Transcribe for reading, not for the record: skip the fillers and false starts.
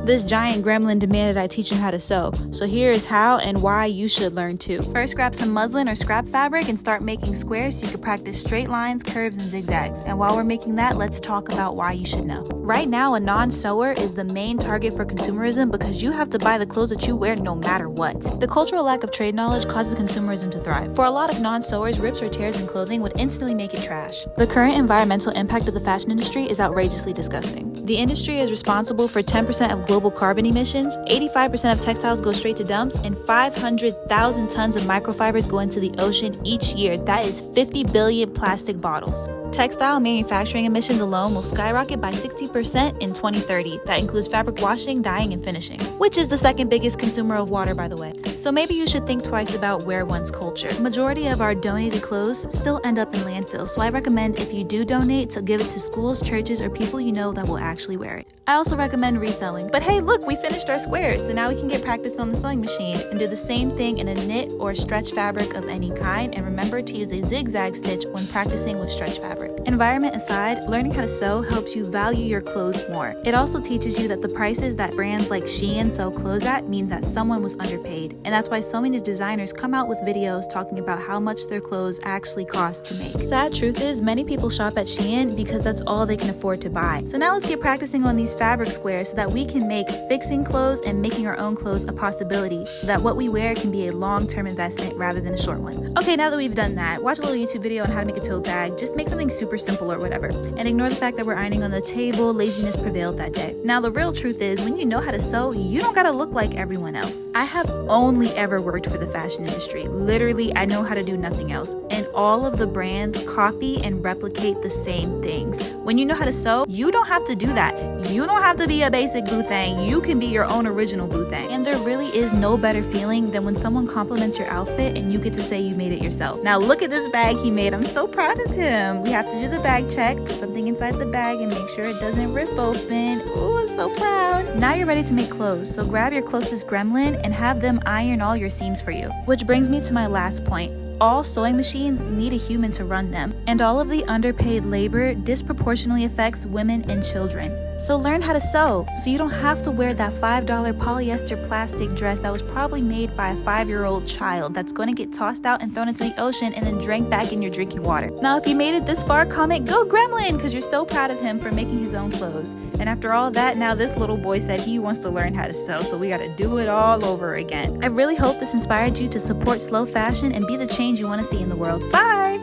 This giant gremlin demanded I teach him how to sew, so here is how and why you should learn too. First, grab some muslin or scrap fabric and start making squares so you can practice straight lines, curves, and zigzags. And while we're making that, let's talk about why you should know. Right now, a non-sewer is the main target for consumerism because you have to buy the clothes that you wear no matter what. The cultural lack of trade knowledge causes consumerism to thrive. For a lot of non-sewers, rips or tears in clothing would instantly make it trash. The current environmental impact of the fashion industry is outrageously disgusting. The industry is responsible for 10% of global carbon emissions, 85% of textiles go straight to dumps, and 500,000 tons of microfibers go into the ocean each year. That is 50 billion plastic bottles. Textile manufacturing emissions alone will skyrocket by 60% in 2030. That includes fabric washing, dyeing, and finishing, which is the second biggest consumer of water, by the way. So maybe you should think twice about wear once culture. Majority of our donated clothes still end up in landfill, so I recommend if you do donate to give it to schools, churches, or people you know that will actually wear it. I also recommend reselling. But hey, look, we finished our squares, so now we can get practice on the sewing machine and do the same thing in a knit or stretch fabric of any kind, and remember to use a zigzag stitch when practicing with stretch fabric. Environment aside, learning how to sew helps you value your clothes more. It also teaches you that the prices that brands like Shein sell clothes at means that someone was underpaid, and that's why so many designers come out with videos talking about how much their clothes actually cost to make. Sad truth is, many people shop at Shein because that's all they can afford to buy. So now let's get practicing on these fabric squares so that we can make fixing clothes and making our own clothes a possibility, so that what we wear can be a long-term investment rather than a short one. Okay, now that we've done that, watch a little YouTube video on how to make a tote bag. Just make something super simple or whatever, and ignore the fact that we're ironing on the table. Laziness prevailed that day. Now the real truth is, when you know how to sew, you don't gotta look like everyone else. I have only ever worked for the fashion industry. Literally, I know how to do nothing else, and all of the brands copy and replicate the same things. When you know how to sew, you don't have to do that. You don't have to be a basic boo thing. You can be your own original boo thing. And there really is no better feeling than when someone compliments your outfit and you get to say you made it yourself. Now look at this bag he made. I'm so proud of him. We have to do the bag check, put something inside the bag and make sure it doesn't rip open. Ooh, I'm so proud. Now you're ready to make clothes, so grab your closest gremlin and have them iron all your seams for you. Which brings me to my last point. All sewing machines need a human to run them, and all of the underpaid labor disproportionately affects women and children. So learn how to sew, so you don't have to wear that $5 polyester plastic dress that was probably made by a 5-year-old child that's going to get tossed out and thrown into the ocean and then drank back in your drinking water. Now if you made it this far, comment "Go Gremlin" because you're so proud of him for making his own clothes. And after all that, now this little boy said he wants to learn how to sew, so we gotta do it all over again. I really hope this inspired you to support slow fashion and be the change you want to see in the world. Bye!